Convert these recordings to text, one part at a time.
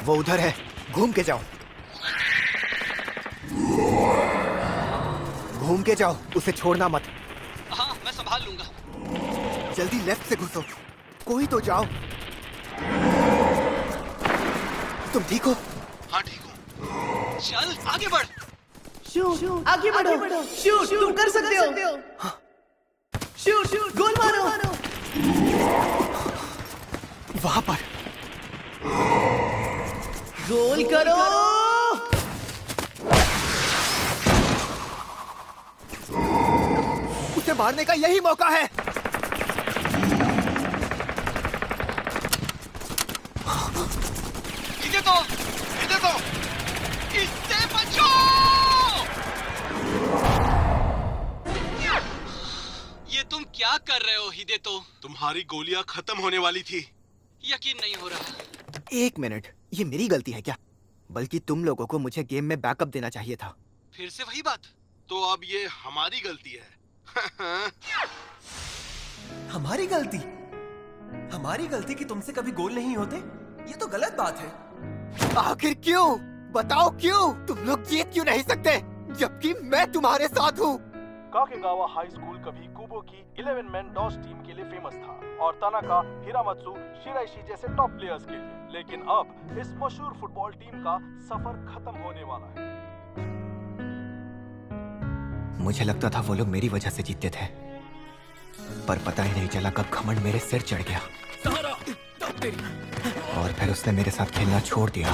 वो उधर है, घूम के जाओ। घूम के जाओ, उसे छोड़ना मत। हाँ, मैं संभाल लूंगा। जल्दी लेफ्ट से घुसो, कोई तो जाओ। तुम ठीक हो? हाँ ठीक हूँ। चल आगे बढ़। शूट, आगे बढ़ो। शूट, तुम कर सकते हो। हाँ। शूट, गोल मारो। वहां पर गोल करो। उसे मारने का यही मौका है। इधर तो इससे बचो। ये तुम क्या कर रहे हो हिदेतो? तुम्हारी गोलियां खत्म होने वाली थी। यकीन नहीं हो रहा। एक मिनट, ये मेरी गलती है क्या? बल्कि तुम लोगों को मुझे गेम में बैकअप देना चाहिए था। फिर से वही बात। तो अब ये हमारी गलती है। हमारी गलती? हमारी गलती कि तुमसे कभी गोल नहीं होते? ये तो गलत बात है। आखिर क्यों? बताओ क्यों? तुम लोग जीत क्यों नहीं सकते जबकि मैं तुम्हारे साथ हूँ? काकेगावा हाई स्कूल कभी कुबो की 11 मैन डॉस टीम के लिए फेमस था और तानाका, हिरामत्सु, शिराइशी जैसे टॉप प्लेयर्स के लिए। लेकिन अब इस मशहूर फुटबॉल टीम का सफर खत्म होने वाला है। मुझे लगता था वो लोग मेरी वजह से जीतते थे, पर पता ही नहीं चला कब घमंड मेरे सिर चढ़ गया और फिर उसने मेरे साथ खेलना छोड़ दिया।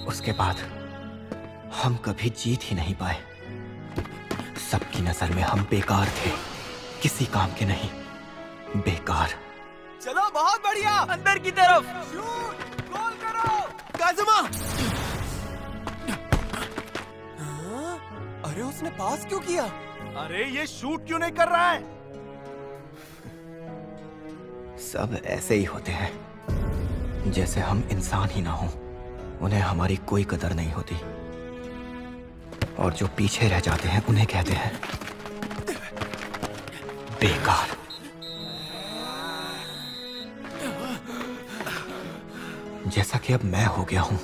उसके बाद हम कभी जीत ही नहीं पाए। सबकी नजर में हम बेकार थे, किसी काम के नहीं, बेकार। चलो, बहुत बढ़िया। अंदर की तरफ शूट, गोल करो। काजुमा। अरे उसने पास क्यों किया? अरे ये शूट क्यों नहीं कर रहा है? सब ऐसे ही होते हैं, जैसे हम इंसान ही ना हो। उन्हें हमारी कोई कदर नहीं होती और जो पीछे रह जाते हैं उन्हें कहते हैं बेकार। जैसा कि अब मैं हो गया हूं,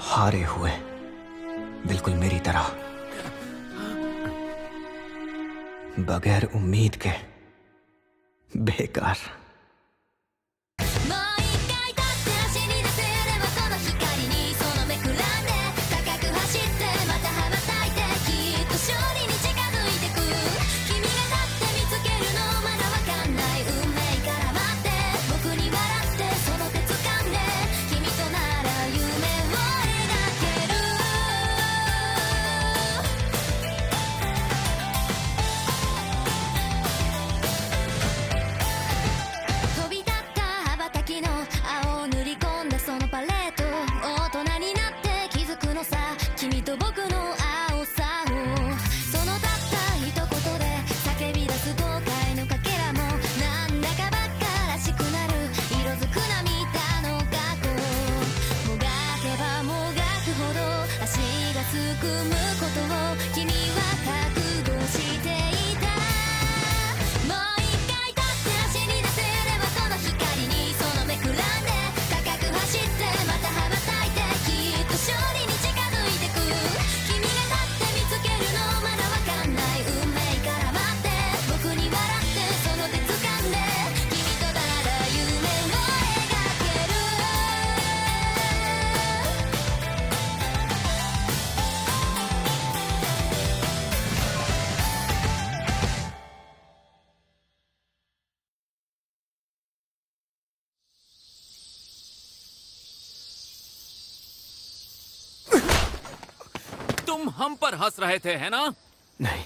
हारे हुए, बिल्कुल मेरी तरह, बगैर उम्मीद के, बेकार। तुम हम पर हंस रहे थे, है ना? नहीं,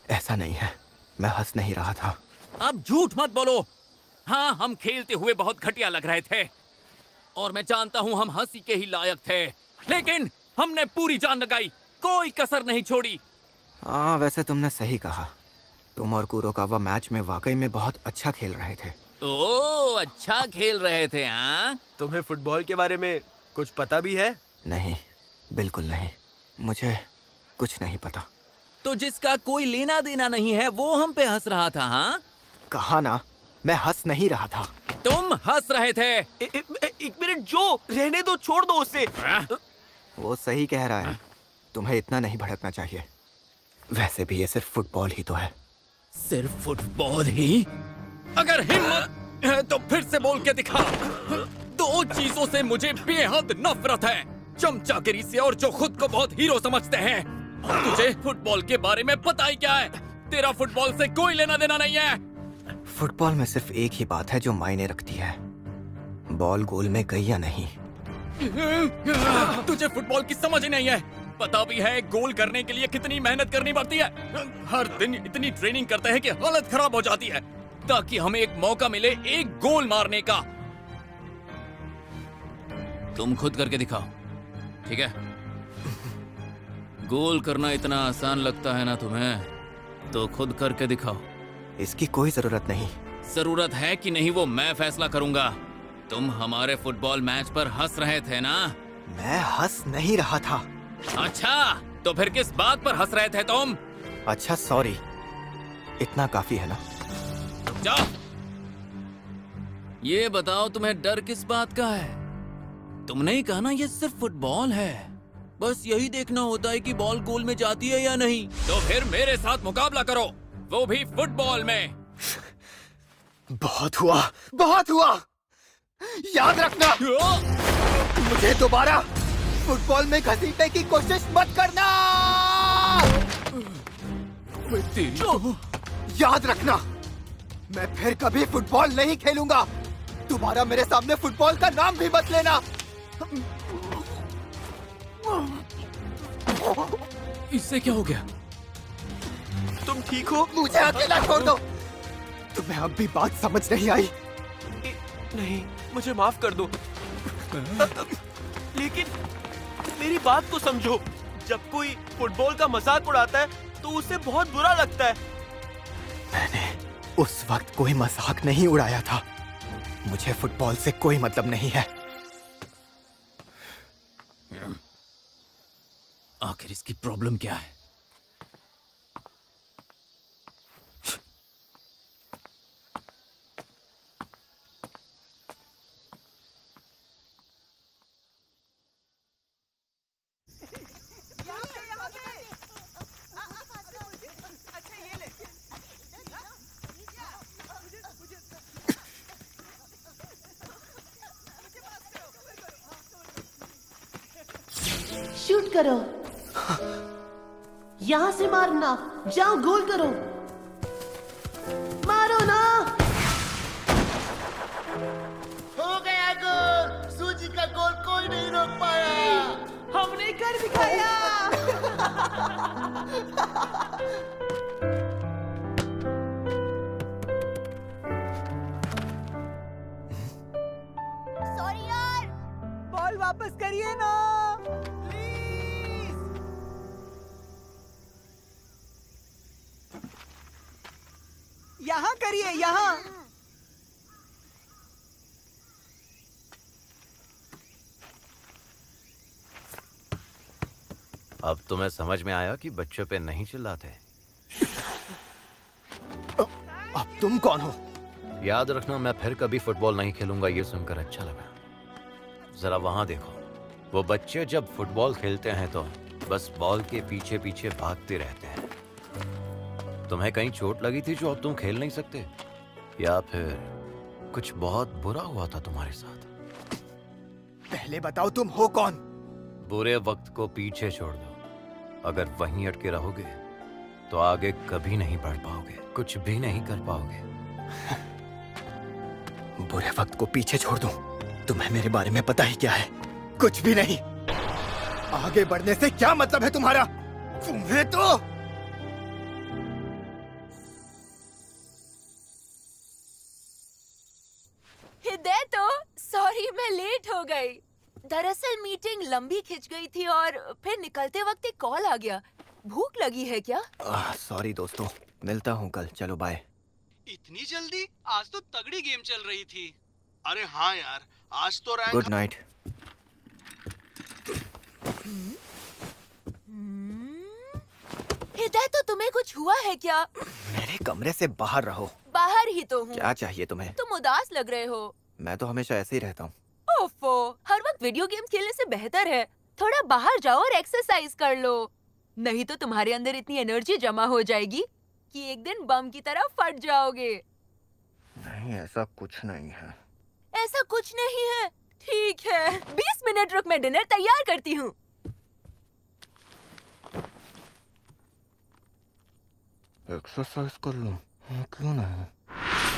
ऐसा नहीं है, मैं हंस नहीं रहा था। अब झूठ मत बोलो। हाँ, हम खेलते हुए बहुत घटिया लग रहे थे और मैं जानता हूँ हम हंसी के ही लायक थे, लेकिन हमने पूरी जान लगाई, कोई कसर नहीं छोड़ी। हाँ, वैसे तुमने सही कहा। तुम और कुरोकावा मैच में वाकई में बहुत अच्छा खेल रहे थे। ओह, अच्छा खेल रहे थे। हाँ, तुम्हें फुटबॉल के बारे में कुछ पता भी है? नहीं, बिल्कुल नहीं, मुझे कुछ नहीं पता। तो जिसका कोई लेना देना नहीं है वो हम पे हंस रहा था। हाँ, कहा ना, मैं हंस नहीं रहा था। तुम हंस रहे थे। एक मिनट जो रहने दो, छोड़ दो उसे। वो सही कह रहा है, तुम्हें इतना नहीं भड़कना चाहिए। वैसे भी ये सिर्फ फुटबॉल ही तो है। सिर्फ फुटबॉल ही? अगर हिम्मत है तो फिर से बोल के दिखा। दो चीजों से मुझे बेहद नफरत है, चमचागिरी से और जो खुद को बहुत हीरो समझते हैं। और तुझे फुटबॉल के बारे में पता ही क्या है? तेरा फुटबॉल से कोई लेना देना नहीं है। फुटबॉल में सिर्फ एक ही बात है जो मायने रखती है, बॉल गोल में गई या नहीं। तुझे फुटबॉल की समझ ही नहीं है। पता भी है गोल करने के लिए कितनी मेहनत करनी पड़ती है। हर दिन इतनी ट्रेनिंग करते हैं कि हालत खराब हो जाती है, ताकि हमें एक मौका मिले एक गोल मारने का। तुम खुद करके दिखाओ, ठीक है? गोल करना इतना आसान लगता है ना तुम्हें, तो खुद करके दिखाओ। इसकी कोई जरूरत नहीं। जरूरत है कि नहीं वो मैं फैसला करूंगा। तुम हमारे फुटबॉल मैच पर हंस रहे थे ना? मैं हंस नहीं रहा था। अच्छा, तो फिर किस बात पर हंस रहे थे तुम? अच्छा सॉरी, इतना काफी है ना? जाओ। ये बताओ तुम्हें डर किस बात का है? तुमने ही कहा ना ये सिर्फ फुटबॉल है, बस यही देखना होता है कि बॉल गोल में जाती है या नहीं। तो फिर मेरे साथ मुकाबला करो, वो भी फुटबॉल में। बहुत हुआ, बहुत हुआ। याद रखना, मुझे दोबारा फुटबॉल में घसीटने की कोशिश मत करना। याद रखना, मैं फिर कभी फुटबॉल नहीं खेलूंगा। दोबारा मेरे सामने फुटबॉल का नाम भी मत लेना। इससे क्या हो गया? तुम ठीक हो? मुझे अकेला छोड़ दो। तुम्हें अब भी बात समझ नहीं आई? नहीं, मुझे माफ कर दो। लेकिन मेरी बात को समझो, जब कोई फुटबॉल का मजाक उड़ाता है तो उसे बहुत बुरा लगता है। मैंने उस वक्त कोई मजाक नहीं उड़ाया था। मुझे फुटबॉल से कोई मतलब नहीं है। आखिर इसकी प्रॉब्लम क्या है? शूट करो, यहाँ से मारना। जाओ, गोल करो, मारो ना। हो गया गोल। सूजी का गोल कोई नहीं रोक पाया। हमने कर दिखाया। सॉरी यार। बॉल वापस करिए ना। यहाँ करिए, यहाँ। अब तुम्हें समझ में आया कि बच्चों पे नहीं चिल्लाते। अब तुम कौन हो? याद रखना, मैं फिर कभी फुटबॉल नहीं खेलूंगा। ये सुनकर अच्छा लगा। जरा वहां देखो, वो बच्चे जब फुटबॉल खेलते हैं तो बस बॉल के पीछे पीछे भागते रहते हैं। तुम्हें कहीं चोट लगी थी जो अब तुम खेल नहीं सकते, या फिर कुछ बहुत बुरा हुआ था तुम्हारे साथ? पहले बताओ तुम हो कौन? बुरे वक्त को पीछे छोड़ दो। अगर वहीं अटके रहोगे तो आगे कभी नहीं बढ़ पाओगे, कुछ भी नहीं कर पाओगे। बुरे वक्त को पीछे छोड़ दूं? तुम्हें मेरे बारे में पता ही क्या है? कुछ भी नहीं। आगे बढ़ने से क्या मतलब है तुम्हारा? तुम्हें तो हिदायतो, सॉरी मैं लेट हो गई। दरअसल मीटिंग लंबी खिंच गई थी और फिर निकलते वक्त एक कॉल आ गया। भूख लगी है क्या? सॉरी दोस्तों, मिलता हूँ कल। चलो बाय। इतनी जल्दी? आज तो तगड़ी गेम चल रही थी। अरे हाँ यार, आज तो रैंक। Good night. हिदायतो, तुम्हें कुछ हुआ है क्या? मेरे कमरे से बाहर रहो। बाहर ही तो हूँ। क्या चाहिए तुम्हें? तुम उदास लग रहे हो। मैं तो हमेशा ऐसे ही रहता हूँ। ओफो, हर वक्त वीडियो गेम खेलने से बेहतर है थोड़ा बाहर जाओ और एक्सरसाइज कर लो। नहीं तो तुम्हारे अंदर इतनी एनर्जी जमा हो जाएगी कि एक दिन बम की तरह फट जाओगे। नहीं, ऐसा कुछ नहीं है। ऐसा कुछ नहीं है? ठीक है, 20 मिनट रुक, मैं डिनर तैयार करती हूँ। एक्सरसाइज कर लूं? क्यों नहीं?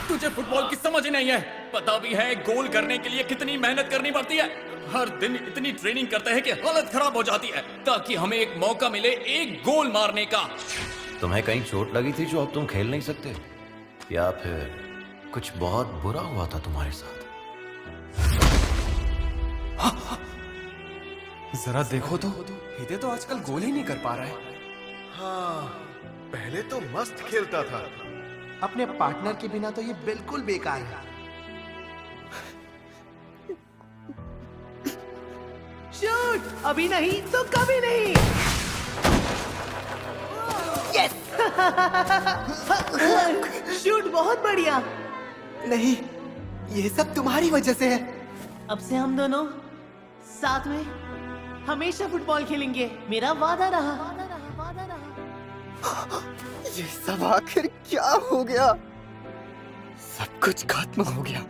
तुझे फुटबॉल की समझ ही नहीं है। पता भी है गोल करने के लिए कितनी मेहनत करनी पड़ती है। हर दिन इतनी ट्रेनिंग करते हैं कि हालत खराब हो जाती है ताकि हमें एक मौका मिले एक गोल मारने का। तुम्हें कहीं चोट लगी थी जो अब तुम खेल नहीं सकते, या फिर कुछ बहुत बुरा हुआ था तुम्हारे साथ? जरा देखो तो, हिदे तो आजकल गोल ही नहीं कर पा रहा है। हाँ, पहले तो मस्त खेलता था। अपने पार्टनर के बिना तो ये बिल्कुल बेकार है। शूट! अभी नहीं तो कभी नहीं। यस! शूट बहुत बढ़िया। नहीं, ये सब तुम्हारी वजह से है। अब से हम दोनों साथ में हमेशा फुटबॉल खेलेंगे, मेरा वादा रहा। ये सब आखिर क्या हो गया? सब कुछ खत्म हो गया,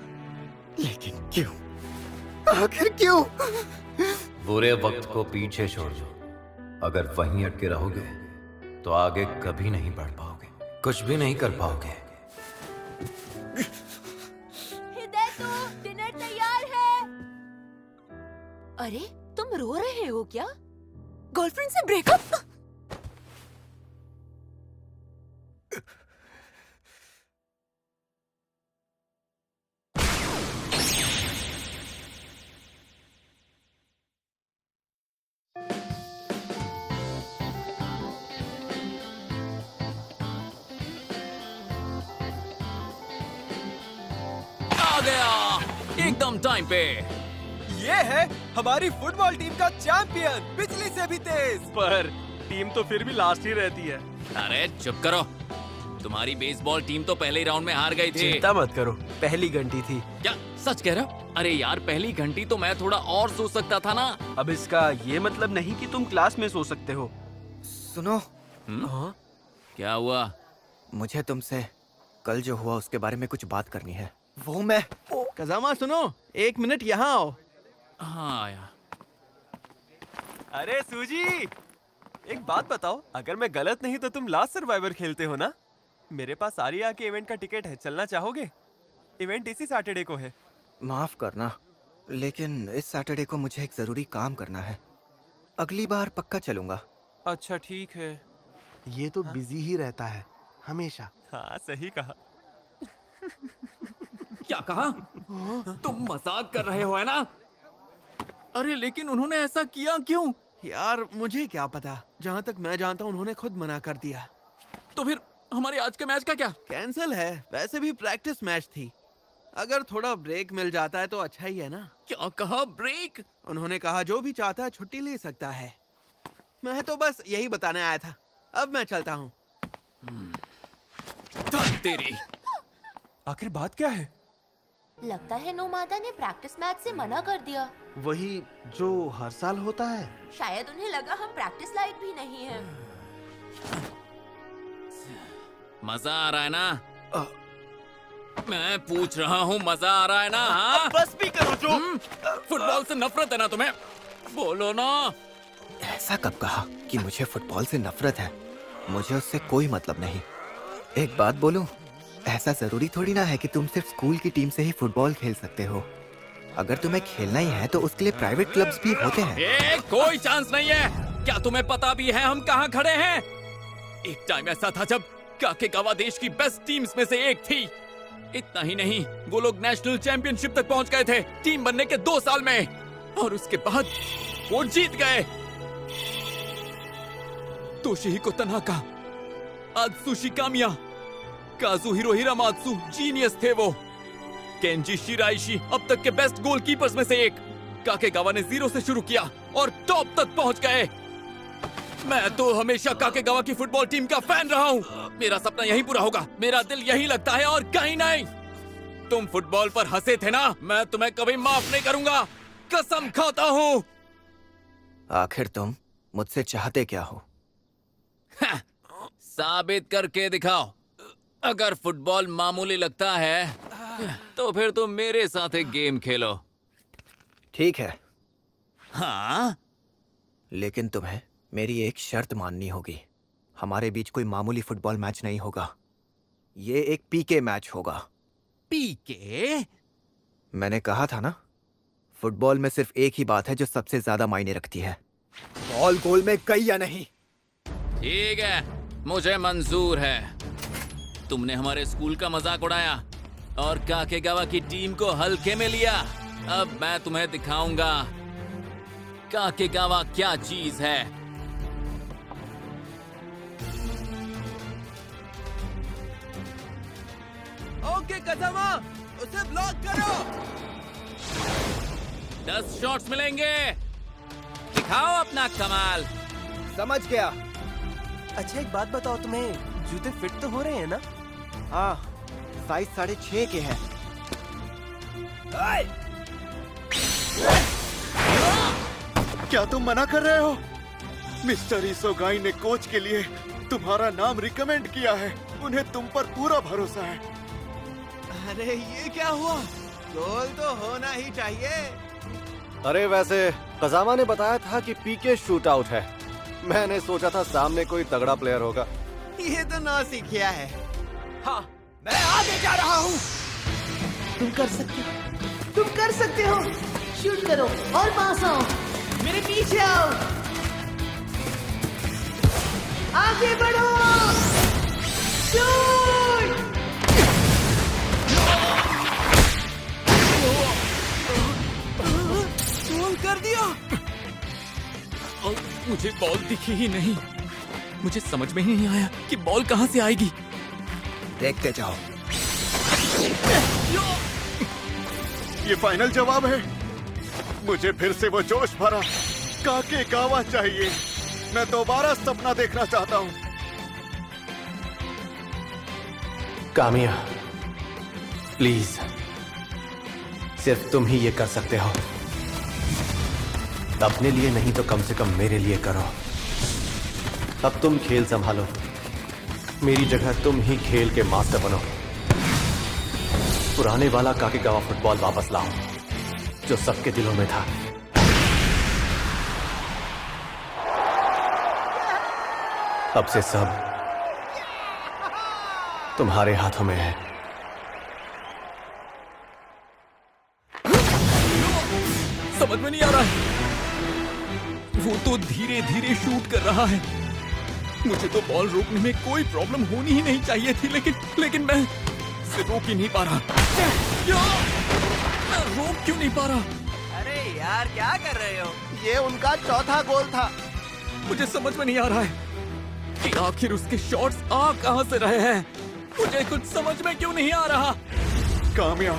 लेकिन क्यों? आखिर क्यों? बुरे वक्त को पीछे छोड़ दो। अगर वहीं अटके रहोगे तो आगे कभी नहीं बढ़ पाओगे, कुछ भी नहीं कर पाओगे। हिदायतो, डिनर तैयार है। अरे, तुम रो रहे हो क्या? गर्लफ्रेंड से ब्रेकअप? आ गया एकदम टाइम पे। ये है हमारी फुटबॉल टीम का चैंपियन, बिजली से भी तेज। पर टीम तो फिर भी लास्ट ही रहती है। अरे चुप करो, तुम्हारी बेसबॉल टीम तो पहले ही राउंड में हार गई थी। चिंता मत करो, पहली घंटी थी। क्या सच कह रहे हो? अरे यार, पहली घंटी तो मैं थोड़ा और सो सकता था ना। अब इसका ये मतलब नहीं कि तुम क्लास में सो सकते हो। सुनो। हाँ? क्या हुआ? मुझे तुमसे कल जो हुआ उसके बारे में कुछ बात करनी है। वो मैं कजामा सुनो, 1 मिनट यहाँ आओ। हाँ यार। अरे सूजी, एक बात बताओ, अगर मैं गलत नहीं तो तुम लास्ट सर्वाइवर खेलते हो ना? मेरे पास आर्या के इवेंट का टिकट है, चलना चाहोगे? इवेंट इसी सैटरडे को है। माफ करना, लेकिन इस सैटरडे को मुझे एक जरूरी काम करना है। अगली बार पक्का चलूंगा। अच्छा ठीक है। ये तो बिजी ही रहता है हमेशा। हाँ सही कहा। क्या कहा? तुम मजाक कर रहे हो है ना? अरे लेकिन उन्होंने ऐसा किया क्यों? यार मुझे क्या पता, जहाँ तक मैं जानता हूँ उन्होंने खुद मना कर दिया। तो फिर हमारे आज के मैच का क्या? कैंसिल है, वैसे भी प्रैक्टिस मैच थी। अगर थोड़ा ब्रेक मिल जाता है तो अच्छा ही है ना। क्या कहा? ब्रेक? उन्होंने कहा जो भी चाहता है छुट्टी ले सकता है। मैं तो बस यही बताने आया था। अब मैं चलता हूँ। तेरी आखिर बात क्या है? लगता है नोमादा ने प्रैक्टिस मैच से मना कर दिया। वही जो हर साल होता है। शायद उन्हें लगा हम प्रैक्टिस लायक भी नहीं हैं। मजा आ रहा है ना? मैं पूछ रहा हूँ, मजा आ रहा है ना? हाँ? बस भी करो जो। फुटबॉल से नफरत है ना तुम्हें? बोलो ना। ऐसा कब कहा कि मुझे फुटबॉल से नफरत है? मुझे उससे कोई मतलब नहीं। एक बात बोलूं, ऐसा जरूरी थोड़ी ना है कि तुम सिर्फ स्कूल की टीम से ही फुटबॉल खेल सकते हो। अगर तुम्हें खेलना ही है तो उसके लिए प्राइवेट क्लब्स भी होते हैं। कोई चांस नहीं है। क्या तुम्हें पता भी है हम कहाँ खड़े हैं? एक टाइम ऐसा था जब काकेगावा देश की बेस्ट टीम्स में से एक थी। इतना ही नहीं, वो लोग नेशनल चैंपियनशिप तक पहुंच गए थे टीम बनने के 2 साल में, और उसके बाद वो जीत गए। तोशिहिको तनाका, आत्सुशी कामिया, काजुहिरो हिरामात्सु जीनियस थे वो। केंजी शिराइशी अब तक के बेस्ट गोलकीपर्स में से एक। काकेगावा ने 0 से शुरू किया और टॉप तक पहुंच गए। मैं तो हमेशा काकेगावा की फुटबॉल टीम का फैन रहा हूँ। मेरा सपना यही पूरा होगा, मेरा दिल यही लगता है और कहीं नहीं। तुम फुटबॉल पर हंसे थे ना, मैं तुम्हें कभी माफ नहीं करूंगा। कसम खाता हूं। आखिर तुम मुझसे चाहते क्या हो? साबित करके दिखाओ। अगर फुटबॉल मामूली लगता है तो फिर तुम मेरे साथ एक गेम खेलो। ठीक है, हाँ? लेकिन तुम्हें मेरी एक शर्त माननी होगी। हमारे बीच कोई मामूली फुटबॉल मैच नहीं होगा। ये एक पीके मैच होगा। पीके? मैंने कहा था ना, फुटबॉल में सिर्फ एक ही बात है जो सबसे ज्यादा मायने रखती है, बॉल गोल में गई या नहीं। ठीक है, मुझे मंजूर है। तुमने हमारे स्कूल का मजाक उड़ाया और काकेगावा की टीम को हल्के में लिया। अब मैं तुम्हें दिखाऊंगा काकेगावा क्या चीज है। ओके कजामा, उसे ब्लॉक करो। 10 शॉट्स मिलेंगे। दिखाओ अपना कमाल। समझ गया। अच्छा एक बात बताओ, तुम्हें जूते फिट तो हो रहे हैं ना? हाँ, साइज 6.5 के है। क्या तुम मना कर रहे हो? मिस्टर इसोगाई ने कोच के लिए तुम्हारा नाम रिकमेंड किया है। उन्हें तुम पर पूरा भरोसा है। अरे ये क्या हुआ? गोल तो होना ही चाहिए। अरे वैसे कजामा ने बताया था कि पीके शूट आउट है। मैंने सोचा था सामने कोई तगड़ा प्लेयर होगा। ये तो ना सीखिया है। हाँ, मैं आगे जा रहा हूँ। तुम कर सकते हो, तुम कर सकते हो। शूट करो और पास आओ, मेरे पीछे आओ, आगे बढ़ो, शूट। गोल कर दिया। और मुझे बॉल दिखी ही नहीं। मुझे समझ में ही नहीं आया कि बॉल कहां से आएगी। देखते जाओ। ये फाइनल जवाब है। मुझे फिर से वो जोश भरा काकेगावा चाहिए। मैं दोबारा सपना देखना चाहता हूँ। कामिया, प्लीज, सिर्फ तुम ही ये कर सकते हो। अपने लिए नहीं तो कम से कम मेरे लिए करो। अब तुम खेल संभालो। मेरी जगह तुम ही खेल के मास्टर बनो। पुराने वाला काकेगावा फुटबॉल वापस लाओ जो सबके दिलों में था। अब से सब तुम्हारे हाथों में है। समझ में नहीं आ रहा है। वो तो धीरे धीरे शूट कर रहा है। मुझे तो बॉल रोकने में कोई प्रॉब्लम होनी ही नहीं चाहिए थी, लेकिन मैं इसे रोक ही नहीं पा रहा। मैं रोक क्यों नहीं पा रहा? अरे यार क्या कर रहे हो? ये उनका चौथा गोल था। मुझे समझ में नहीं आ रहा है कि आखिर उसके शॉट्स आ कहां से रहे हैं। मुझे कुछ समझ में क्यों नहीं आ रहा। कामिया,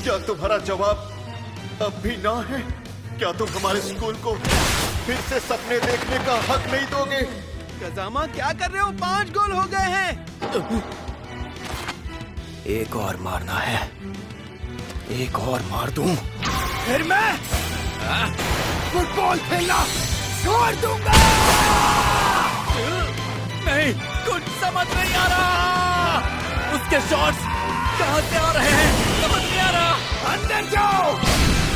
क्या तुम्हारा जवाब अब भी ना है? क्या तुम हमारे स्कूल को फिर से सपने देखने का हक नहीं दोगे? कजामा क्या कर रहे हो? 5 गोल हो गए हैं। एक और मारना है, एक और मार दूं, फिर मैं फुटबॉल खेलना छोड़ दूंगा। नहीं, कुछ समझ नहीं आ रहा। उसके शॉट्स कहां से आ रहे हैं समझ नहीं आ रहा। अंदर जाओ,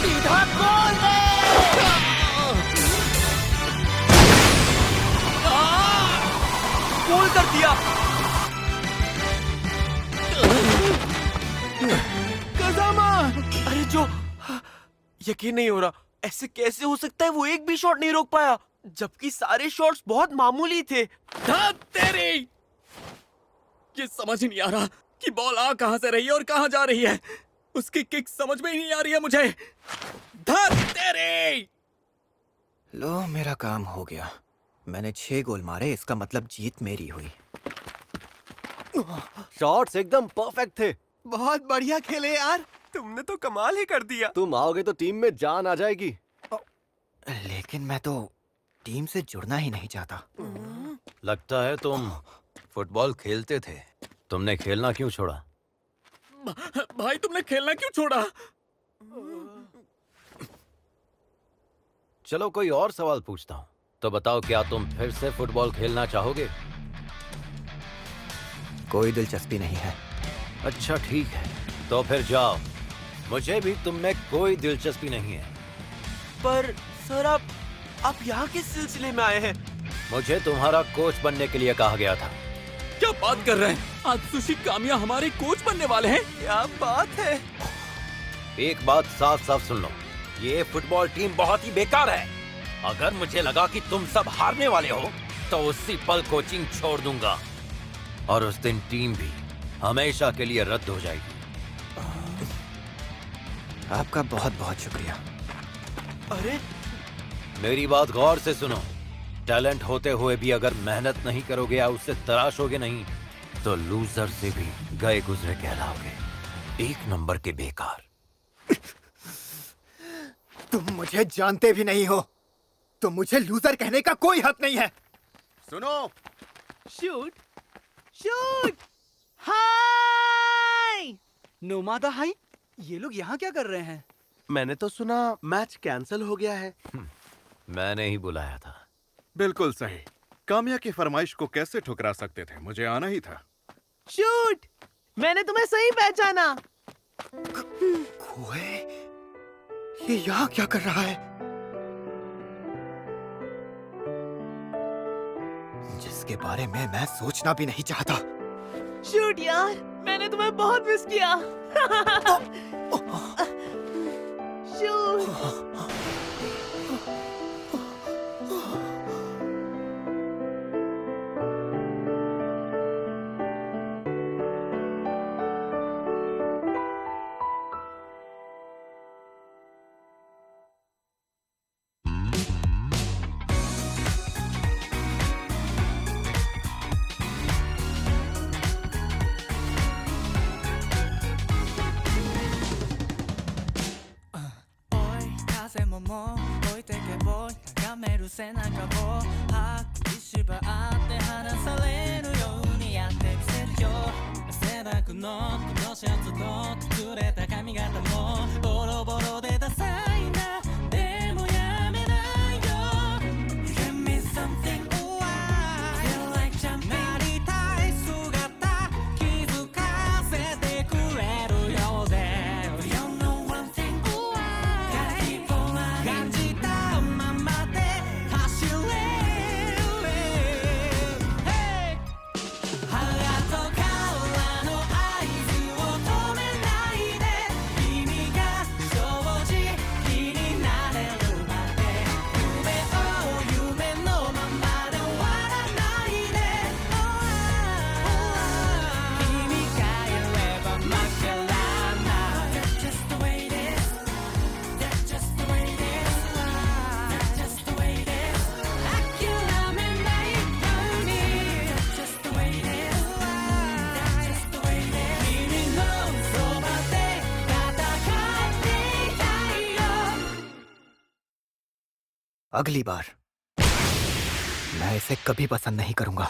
सीधा गोल है। गोल कर दिया। कजामा, अरे जो यकीन नहीं हो रहा। ऐसे कैसे हो सकता है? वो एक भी शॉट नहीं रोक पाया, जबकि सारे शॉट्स बहुत मामूली थे। तेरी ये समझ ही नहीं आ रहा कि बॉल आ कहां से रही है और कहां जा रही है। उसकी किक समझ में ही नहीं आ रही है मुझे। तेरी। लो, मेरा काम हो गया। मैंने 6 गोल मारे, इसका मतलब जीत मेरी हुई। शॉट्स एकदम परफेक्ट थे। बहुत बढ़िया खेले यार। तुमने तो कमाल ही कर दिया। तुम आओगे तो टीम में जान आ जाएगी। लेकिन मैं तो टीम से जुड़ना ही नहीं चाहता। लगता है तुम फुटबॉल खेलते थे। तुमने खेलना क्यों छोड़ा? भाई तुमने खेलना क्यों छोड़ा? चलो कोई और सवाल पूछता हूँ। तो बताओ, क्या तुम फिर से फुटबॉल खेलना चाहोगे? कोई दिलचस्पी नहीं है। अच्छा ठीक है, तो फिर जाओ। मुझे भी तुम में कोई दिलचस्पी नहीं है। पर सर आप यहाँ किस सिलसिले में आए हैं? मुझे तुम्हारा कोच बनने के लिए कहा गया था। क्या बात कर रहे हैं? आत्सुशी कामिया हमारे कोच बनने वाले हैं? क्या बात है? एक बात साफ साफ सुन लो, ये फुटबॉल टीम बहुत ही बेकार है। अगर मुझे लगा कि तुम सब हारने वाले हो तो उसी पल कोचिंग छोड़ दूंगा, और उस दिन टीम भी हमेशा के लिए रद्द हो जाएगी। आपका बहुत बहुत शुक्रिया। अरे मेरी बात गौर से सुनो, टैलेंट होते हुए भी अगर मेहनत नहीं करोगे या उससे तराशोगे नहीं तो लूजर से भी गए गुजरे कहलाओगे। एक नंबर के बेकार। तुम मुझे जानते भी नहीं हो, तो मुझे लूजर कहने का कोई हक नहीं है। सुनो, शूट शूट। हाय नोमादा हाई, ये लोग यहाँ क्या कर रहे हैं? मैंने तो सुना मैच कैंसिल हो गया है। मैंने ही बुलाया था। बिल्कुल सही। कामिया की फरमाइश को कैसे ठुकरा सकते थे? मुझे आना ही था। शूट, मैंने तुम्हें सही पहचाना। कोए, ये यहाँ क्या कर रहा है? जिसके बारे में मैं सोचना भी नहीं चाहता। शूट यार, मैंने तुम्हें बहुत मिस किया। शूट। अगली बार मैं इसे कभी पसंद नहीं करूंगा।